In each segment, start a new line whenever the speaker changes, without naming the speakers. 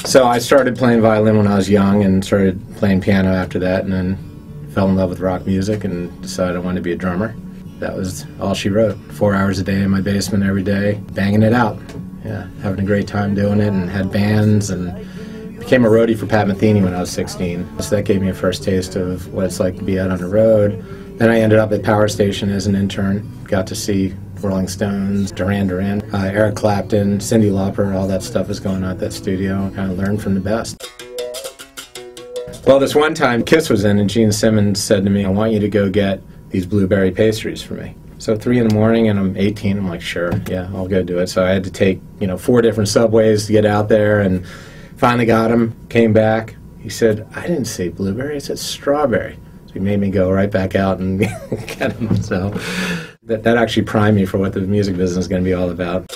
So I started playing violin when I was young and started playing piano after that, and then fell in love with rock music and decided I wanted to be a drummer. That was all she wrote. 4 hours a day in my basement every day, banging it out. Yeah, having a great time doing it, and had bands, and became a roadie for Pat Metheny when I was 16. So that gave me a first taste of what it's like to be out on the road. Then I ended up at Power Station as an intern, got to see Rolling Stones, Duran Duran, Eric Clapton, Cyndi Lauper, all that stuff was going on at that studio. Kind of learned from the best. Well, this one time Kiss was in and Gene Simmons said to me, I want you to go get these blueberry pastries for me. So 3 in the morning and I'm 18, I'm like, sure, yeah, I'll go do it. So I had to take, 4 different subways to get out there, and finally got him, came back. He said, I didn't say blueberry, I said strawberry. So he made me go right back out and get them. So that actually primed me for what the music business is going to be all about.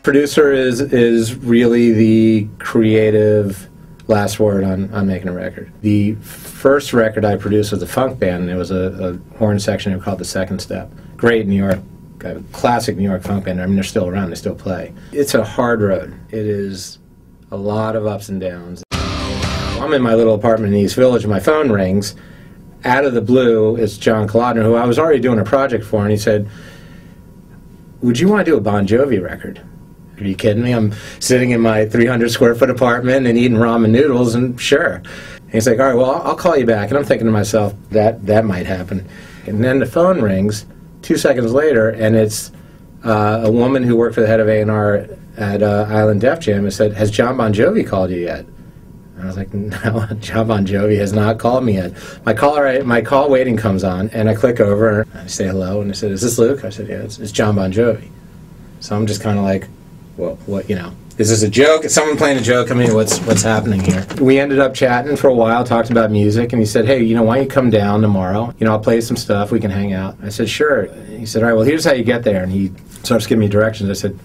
Producer is really the creative last word on making a record. The first record I produced was a funk band, and it was a horn section called The Second Step. Great New York, classic New York funk band. I mean, they're still around, they still play. It's a hard road. It is a lot of ups and downs. I'm in my little apartment in East Village and my phone rings. Out of the blue, it's John Kolodner, who I was already doing a project for, and he said, would you want to do a Bon Jovi record? Are you kidding me? I'm sitting in my 300 square foot apartment and eating ramen noodles, and sure. And he's like, all right, well, I'll call you back. And I'm thinking to myself, that might happen. And then the phone rings 2 seconds later, and it's a woman who worked for the head of A&R at Island Def Jam and said, has John Bon Jovi called you yet? And I was like, no, John Bon Jovi has not called me yet. My call waiting comes on, and I click over, and I say hello, and I said, is this Luke? I said, yeah, it's John Bon Jovi. So I'm just kind of like, well, what, is this a joke? Is someone playing a joke? I mean, what's happening here? We ended up chatting for a while, talked about music, and he said, hey, why don't you come down tomorrow? I'll play some stuff, we can hang out. I said, sure. He said, all right, well, here's how you get there. And he starts giving me directions. I said,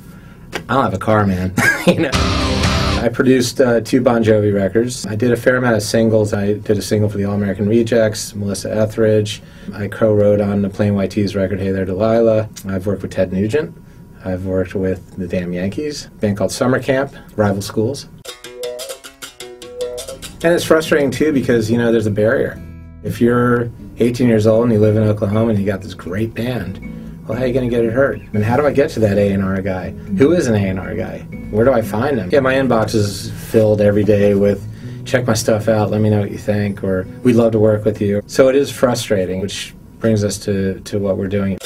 I don't have a car, man. I produced 2 Bon Jovi records. I did a fair amount of singles. I did a single for the All-American Rejects, Melissa Etheridge. I co-wrote on the Plain White T's record, Hey There Delilah. I've worked with Ted Nugent. I've worked with the Damn Yankees, a band called Summer Camp, Rival Schools. And it's frustrating too because, there's a barrier. If you're 18 years old and you live in Oklahoma and you got this great band, well, how are you going to get it heard? And how do I get to that A&R guy? Who is an A&R guy? Where do I find them? Yeah, my inbox is filled every day with, check my stuff out, let me know what you think, or we'd love to work with you. So it is frustrating, which brings us to what we're doing.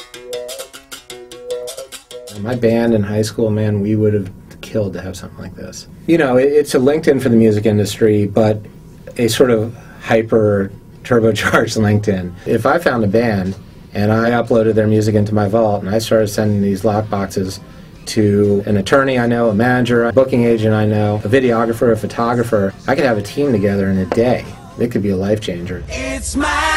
My band in high school, man, we would have killed to have something like this. It's a LinkedIn for the music industry, but a sort of hyper turbocharged LinkedIn. If I found a band and I uploaded their music into my vault and I started sending these lockboxes to an attorney I know, a manager, a booking agent I know, a videographer, a photographer, I could have a team together in a day. It could be a life changer. It's my